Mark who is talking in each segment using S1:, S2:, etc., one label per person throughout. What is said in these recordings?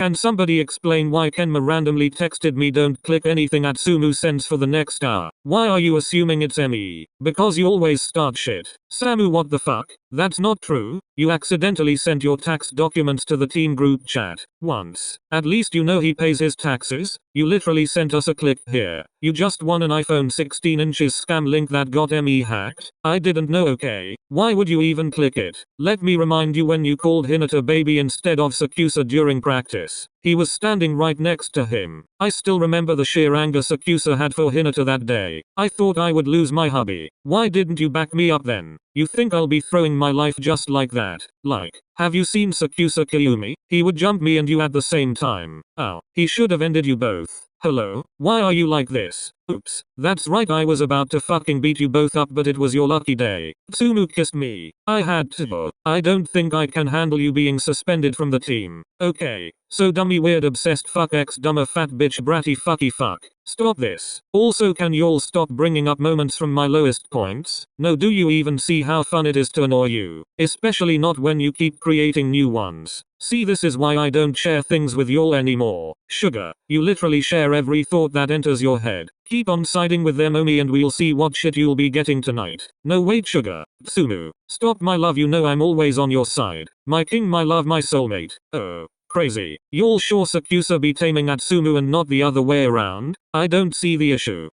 S1: Can somebody explain why Kenma randomly texted me don't click anything Atsumu sends for the next hour? Why are you assuming it's me? Because you always start shit. Samu, what the fuck? That's not true. You accidentally sent your tax documents to the team group chat once. At least you know he pays his taxes. You literally sent us a click here. You just won an iPhone 16 inches scam link that got me hacked. I didn't know, okay? Why would you even click it? Let me remind you when you called Hinata baby instead of Sakusa during practice. He was standing right next to him. I still remember the sheer anger Sakusa had for Hinata that day. I thought I would lose my hubby. Why didn't you back me up then? You think I'll be throwing my life just like that? Like, have you seen Sakusa Kiyumi? He would jump me and you at the same time. Oh, he should have ended you both. Hello? Why are you like this? Oops. That's right, I was about to fucking beat you both up, but it was your lucky day. Tsumu kissed me. I had to. I don't think I can handle you being suspended from the team. Okay. So dummy weird obsessed fuck ex dumber fat bitch bratty fucky fuck. Stop this. Also, can y'all stop bringing up moments from my lowest points? No, do you even see how fun it is to annoy you? Especially not when you keep creating new ones. See, this is why I don't share things with y'all anymore. Sugar, you literally share every thought that enters your head. Keep on siding with them, Omi, and we'll see what shit you'll be getting tonight. No wait, Sugar. Tsumu. Stop, my love, you know I'm always on your side. My king, my love, my soulmate. Oh. Crazy. Y'all sure Sakusa be taming Atsumu and not the other way around? I don't see the issue.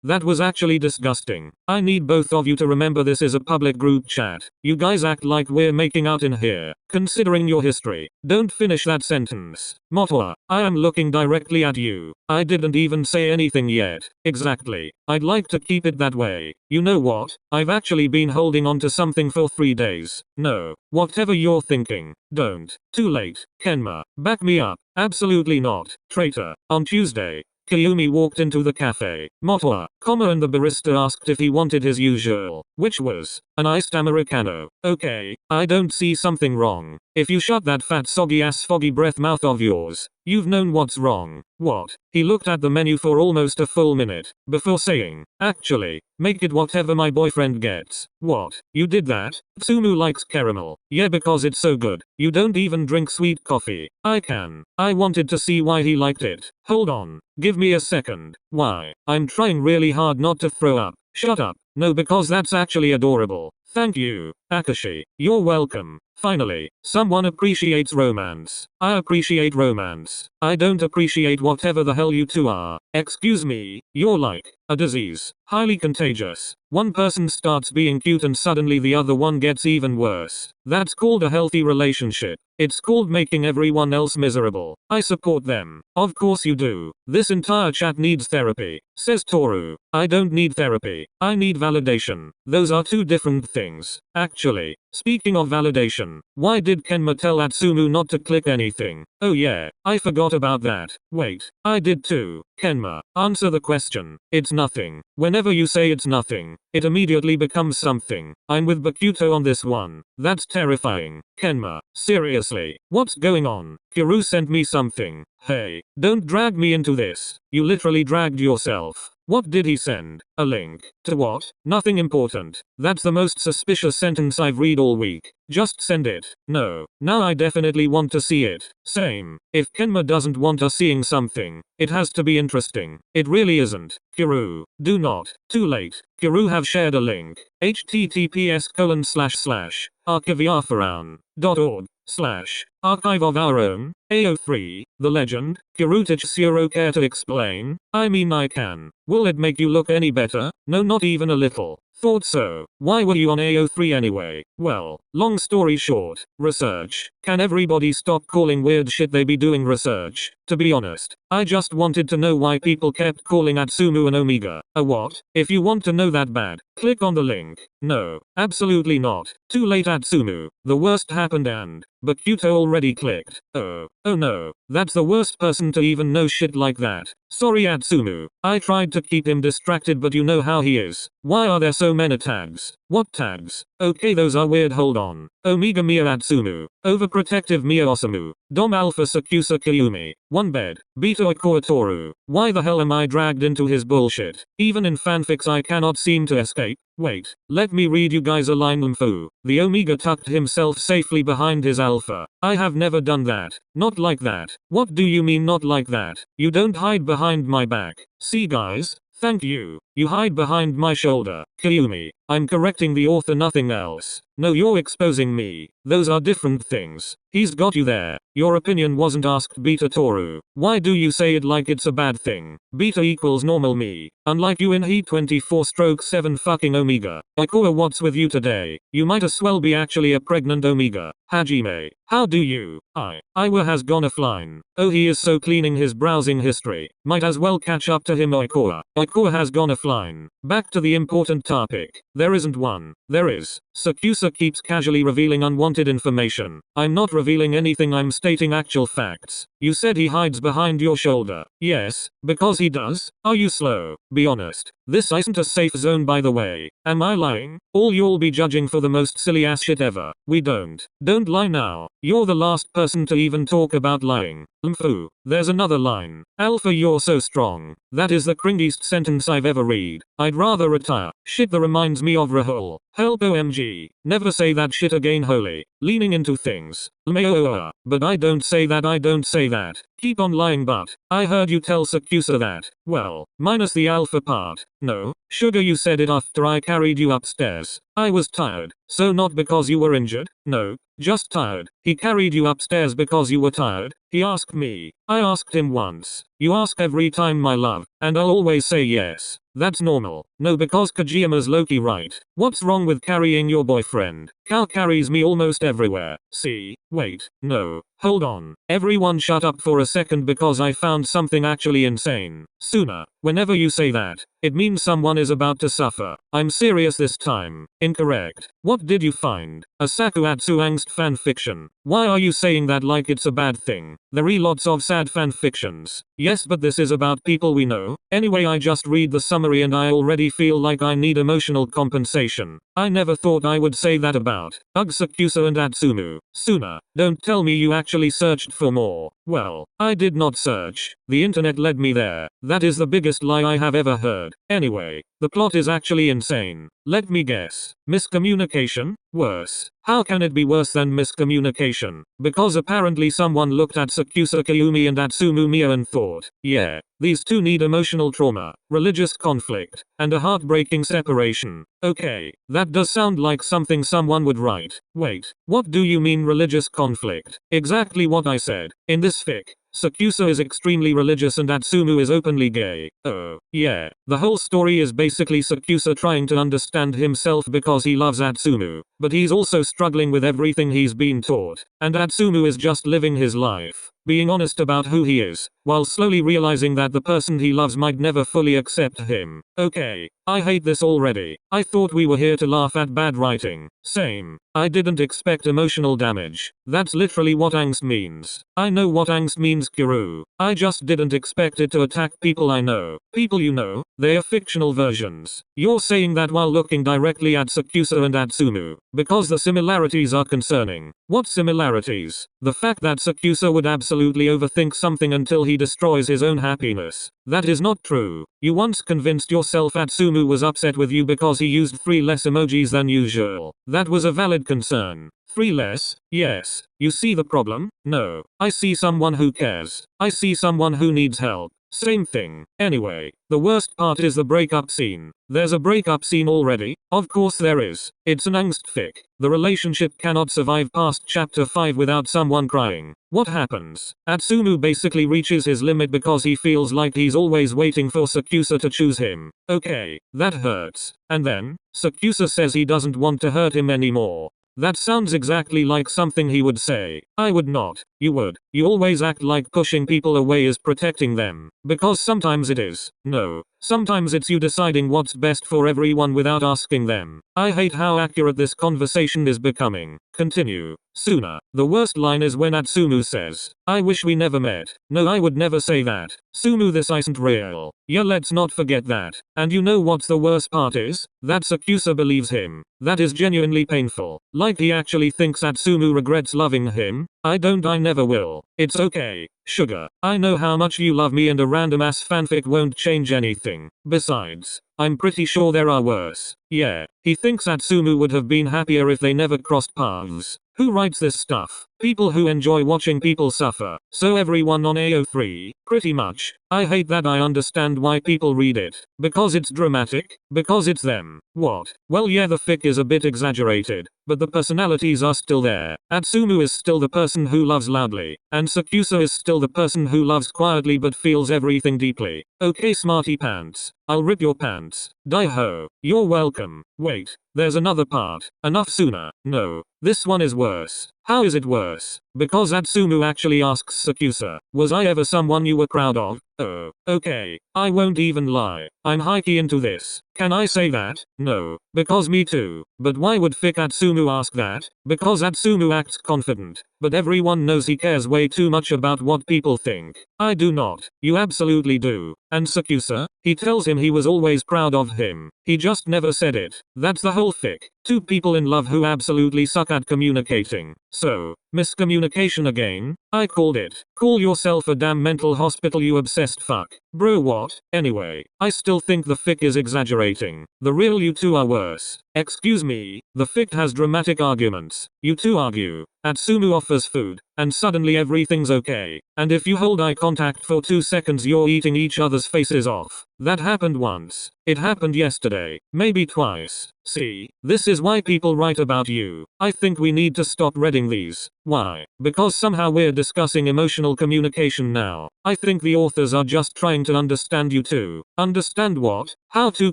S1: That was actually disgusting. I need both of you to remember this is a public group chat. You guys act like we're making out in here. Considering your history. Don't finish that sentence. Motoa, I am looking directly at you. I didn't even say anything yet. Exactly. I'd like to keep it that way. You know what? I've actually been holding on to something for 3 days. No. Whatever you're thinking. Don't. Too late. Kenma. Back me up. Absolutely not. Traitor. On Tuesday, Kiyumi walked into the cafe. Motoa, and the barista asked if he wanted his usual, which was an iced Americano. Okay, I don't see something wrong. If you shut that fat soggy ass foggy breath mouth of yours, you've known what's wrong. What? He looked at the menu for almost a full minute, before saying, actually, make it whatever my boyfriend gets. What? You did that? Tsumu likes caramel. Yeah, because it's so good. You don't even drink sweet coffee. I can. I wanted to see why he liked it. Hold on. Give me a second. Why? I'm trying really hard not to throw up. Shut up. No, because that's actually adorable. Thank you, Akashi. You're welcome. Finally, someone appreciates romance. I appreciate romance. I don't appreciate whatever the hell you two are. Excuse me, you're like a disease. Highly contagious. One person starts being cute and suddenly the other one gets even worse. That's called a healthy relationship. It's called making everyone else miserable. I support them. Of course you do. This entire chat needs therapy, says Toru. I don't need therapy. I need validation. Those are two different things. Actually, speaking of validation, why did Kenma tell Atsumu not to click anything? Oh yeah, I forgot about that. Wait, I did too. Kenma, answer the question. It's nothing. Whenever you say it's nothing, it immediately becomes something. I'm with Bakuto on this one. That's terrifying. Kenma, seriously, what's going on? Kiru sent me something. Hey, don't drag me into this. You literally dragged yourself. What did he send? A link. To what? Nothing important. That's the most suspicious sentence I've read all week. Just send it. No. Now I definitely want to see it. Same. If Kenma doesn't want us seeing something, it has to be interesting. It really isn't. Kiru. Do not. Too late. Kiru have shared a link. https://archiviafaran.org/archive of our own, AO3, the legend, Kirutich Suro care to explain? I mean I can. Will it make you look any better? No, not even a little. Thought so. Why were you on AO3 anyway? Well, long story short, research. Can everybody stop calling weird shit they be doing research? To be honest, I just wanted to know why people kept calling Atsumu an Omega. A what? If you want to know that bad, click on the link. No, absolutely not. Too late, Atsumu. The worst happened and Bakuto already clicked. Oh no, that's the worst person to even know shit like that. Sorry Atsumu. I tried to keep him distracted, but you know how he is. Why are there so many tags? What tags? Okay, those are weird, hold on. Omega Mia Atsumu. Overprotective Mia Osamu. Dom Alpha Sakusa Kiyumi. One bed. Beta Ikoa Toru. Why the hell am I dragged into his bullshit? Even in fanfics I cannot seem to escape. Wait, let me read you guys a line. Fu. The Omega tucked himself safely behind his Alpha. I have never done that. Not like that. What do you mean not like that? You don't hide behind my back. See guys? Thank you. You hide behind my shoulder. Kiyumi. I'm correcting the author, nothing else. No, you're exposing me. Those are different things. He's got you there. Your opinion wasn't asked, Beta Toru. Why do you say it like it's a bad thing? Beta equals normal me. Unlike you in He 24/7 fucking Omega. Ikoa, what's with you today? You might as well be actually a pregnant Omega. Hajime. How do you? Iwa has gone offline. Oh, he is so cleaning his browsing history. Might as well catch up to him, Ikoa. Ikoa has gone offline. Back to the important topic. There isn't one. There is. Sakusa keeps casually revealing unwanted information. I'm not revealing anything, I'm stating actual facts. You said he hides behind your shoulder. Yes, because he does. Are you slow? Be honest. This isn't a safe zone, by the way. Am I lying? All you'll be judging for the most silly ass shit ever. We don't. Don't lie now. You're the last person to even talk about lying. Mfu. There's another line. Alpha, you're so strong. That is the cringiest sentence I've ever read. I'd rather retire. Shit, that reminds me of Rahul. Help, OMG. Never say that shit again, holy. Leaning into things. But I don't say that. Keep on lying, but I heard you tell Sakusa that. Well, minus the alpha part. No, sugar, you said it after I carried you upstairs. I was tired. So not because you were injured? No, just tired. He carried you upstairs because you were tired? He asked me. I asked him once. You ask every time, my love, and I'll always say yes. That's normal. No, because Kajiyama's low-key right. What's wrong with carrying your boyfriend? Cal carries me almost everywhere. See? Wait. No. Hold on. Everyone shut up for a second because I found something actually insane. Suna, whenever you say that, it means someone is about to suffer. I'm serious this time. Incorrect. What did you find? A Sakuatsu angst fanfiction. Why are you saying that like it's a bad thing? There are lots of sad fanfictions. Yes, but this is about people we know. Anyway, I just read the summary and I already feel like I need emotional compensation. I never thought I would say that about Sakusa and Atsumu. Suna, don't tell me you actually searched for more. Well, I did not search. The internet led me there. That is the biggest lie I have ever heard. Anyway, the plot is actually insane. Let me guess. Miscommunication? Worse. How can it be worse than miscommunication? Because apparently someone looked at Sakusa Kiyumi and Atsumu Miya and thought, yeah, these two need emotional trauma, religious conflict, and a heartbreaking separation. Okay, that does sound like something someone would write. Wait, what do you mean religious conflict? Exactly what I said. In this fic, Sakusa is extremely religious and Atsumu is openly gay. Oh, yeah. The whole story is basically Sakusa trying to understand himself because he loves Atsumu, but he's also struggling with everything he's been taught, and Atsumu is just living his life, being honest about who he is, while slowly realizing that the person he loves might never fully accept him. Okay, I hate this already. I thought we were here to laugh at bad writing. Same. I didn't expect emotional damage. That's literally what angst means. I know what angst means, Kiru. I just didn't expect it to attack people I know. People you know, they are fictional versions. You're saying that while looking directly at Sakusa and Atsumu, because the similarities are concerning. What similarities? The fact that Sakusa would absolutely overthink something until he destroys his own happiness. That is not true. You once convinced yourself Atsumu was upset with you because he used 3 less emojis than usual. That was a valid concern. 3 less? Yes. You see the problem? No. I see someone who cares. I see someone who needs help. Same thing. Anyway, the worst part is the breakup scene. There's a breakup scene already? Of course there is. It's an angst fic. The relationship cannot survive past chapter 5 without someone crying. What happens? Atsumu basically reaches his limit because he feels like he's always waiting for Sakusa to choose him. Okay, that hurts. And then, Sakusa says he doesn't want to hurt him anymore. That sounds exactly like something he would say. I would not. You would. You always act like pushing people away is protecting them. Because sometimes it is. No. Sometimes it's you deciding what's best for everyone without asking them. I hate how accurate this conversation is becoming. Continue. Suna. The worst line is when Atsumu says, I wish we never met. No, I would never say that. Sumu, this isn't real. Yeah, let's not forget that. And you know what's the worst part is? That Sakusa believes him. That is genuinely painful. Like he actually thinks Atsumu regrets loving him. I don't, I never will. It's okay, sugar. I know how much you love me and a random ass fanfic won't change anything. Besides, I'm pretty sure there are worse. Yeah, he thinks Atsumu would have been happier if they never crossed paths. Who writes this stuff? People who enjoy watching people suffer. So everyone on AO3, pretty much. I hate that. I understand why people read it. Because it's dramatic? Because it's them. What? Well, yeah, the fic is a bit exaggerated, but the personalities are still there. Atsumu is still the person who loves loudly, and Sakusa is still the person who loves quietly but feels everything deeply. Okay, smarty pants. I'll rip your pants. Daiho. You're welcome. Wait, there's another part. Enough sooner. No, this one is worse. How is it worse? Because Atsumu actually asks Sakusa, was I ever someone you were proud of? Oh, okay. I won't even lie. I'm haikyuu into this. Can I say that? No. Because me too. But why would fic Atsumu ask that? Because Atsumu acts confident. But everyone knows he cares way too much about what people think. I do not. You absolutely do. And Sakusa? He tells him he was always proud of him. He just never said it. That's the whole fic. Two people in love who absolutely suck at communicating. So, miscommunication again? I called it. Call yourself a damn mental hospital, you obsessed fuck. Bro, what? Anyway, I still think the fic is exaggerating. The real you two are worse. Excuse me, the fic has dramatic arguments. You two argue. Atsumu offers food, and suddenly everything's okay. And if you hold eye contact for 2 seconds, you're eating each other's faces off. That happened once. It happened yesterday. Maybe twice. See, this is why people write about you. I think we need to stop reading these. Why? Because somehow we're discussing emotional communication now. I think the authors are just trying to understand you two. Understand what? How two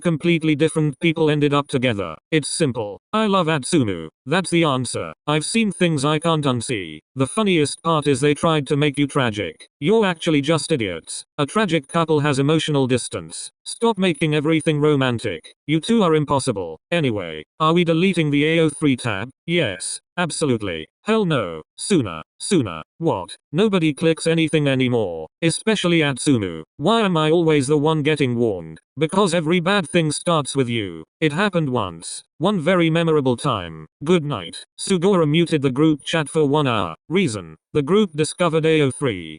S1: completely different people ended up together. It's simple. I love Atsumu. That's the answer. I've seen things I can't unsee. The funniest part is they tried to make you tragic. You're actually just idiots. A tragic couple has emotional distance. Stop making everything romantic. You two are impossible. Anyway, are we deleting the AO3 tab? Yes, absolutely. Hell no. Suna. What? Nobody clicks anything anymore. Especially Atsumu. Why am I always the one getting warned? Because every bad thing starts with you. It happened once. One very memorable time. Good night. Sugora muted the group chat for 1 hour. Reason. The group discovered AO3.